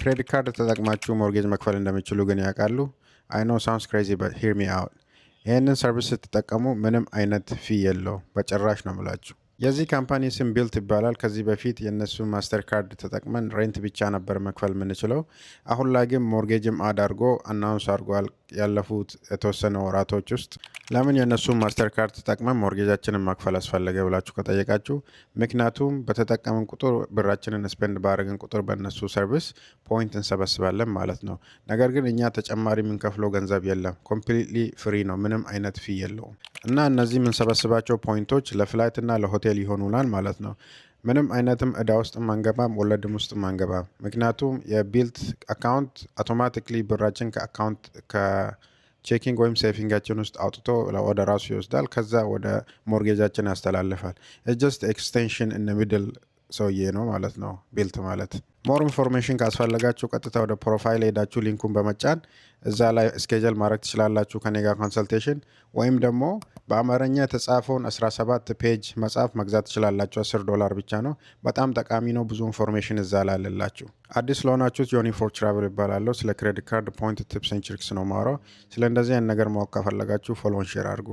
ክሬዲት ካርድ ተጠቅማችሁ ሞርጌጅ መክፈል እንደምትችሉ ግን ያውቃሉ? አይ ኖ ሳውንድስ ክሬዚ በት ሂር ሚ አውት። ይህንን ሰርቪስ ስትጠቀሙ ምንም አይነት ፊ የለው በጭራሽ ነው የምላችሁ። የዚህ ካምፓኒ ስም ቢልት ይባላል። ከዚህ በፊት የእነሱን ማስተር ካርድ ተጠቅመን ሬንት ብቻ ነበር መክፈል የምንችለው። አሁን ላይ ግን ሞርጌጅም አድ አድርጎ አናውንስ አድርጓል ያለፉት የተወሰነ ወራቶች ውስጥ። ለምን የእነሱን ማስተር ካርድ ተጠቅመን ሞርጌጃችንን መክፈል አስፈለገ ብላችሁ ከጠየቃችሁ፣ ምክንያቱም በተጠቀምን ቁጥር ብራችንን ስፔንድ ባደረግን ቁጥር በእነሱ ሰርቪስ ፖይንት እንሰበስባለን ማለት ነው። ነገር ግን እኛ ተጨማሪ የምንከፍለው ገንዘብ የለም። ኮምፕሊትሊ ፍሪ ነው፣ ምንም አይነት ፊ የለውም። እና እነዚህ የምንሰበስባቸው ፖይንቶች ለፍላይት እና ለሆቴል ይሆኑናል ማለት ነው። ምንም አይነትም እዳ ውስጥ አንገባም፣ ወለድም ውስጥ አንገባም። ምክንያቱም የቢልት አካውንት አውቶማቲክሊ ብራችን ከአካውንት ከቼኪንግ ወይም ሴቪንጋችን ውስጥ አውጥቶ ወደ ራሱ ይወስዳል። ከዛ ወደ ሞርጌጃችን ያስተላልፋል። ጀስት ኤክስቴንሽን ኢን ሚድል ሰውዬ ነው ማለት ነው ቢልት ማለት። ሞር ኢንፎርሜሽን ካስፈለጋችሁ ቀጥታ ወደ ፕሮፋይል ሄዳችሁ ሊንኩን በመጫን እዛ ላይ ስኬጀል ማድረግ ትችላላችሁ ከኔ ጋር ኮንሰልቴሽን፣ ወይም ደግሞ በአማርኛ የተጻፈውን 17 ፔጅ መጽሐፍ መግዛት ትችላላችሁ። $10 ብቻ ነው። በጣም ጠቃሚ ነው። ብዙ ኢንፎርሜሽን እዛ ላይ አለላችሁ። አዲስ ለሆናችሁት ጆኒ ፎር ትራቨል ይባላለሁ። ስለ ክሬዲት ካርድ ፖይንት ቲፕስ ኤንድ ትሪክስ ነው ማውራው። ስለ እንደዚህ አይነት ነገር ማወቅ ከፈለጋችሁ ፎሎውን ሼር አድርጉ።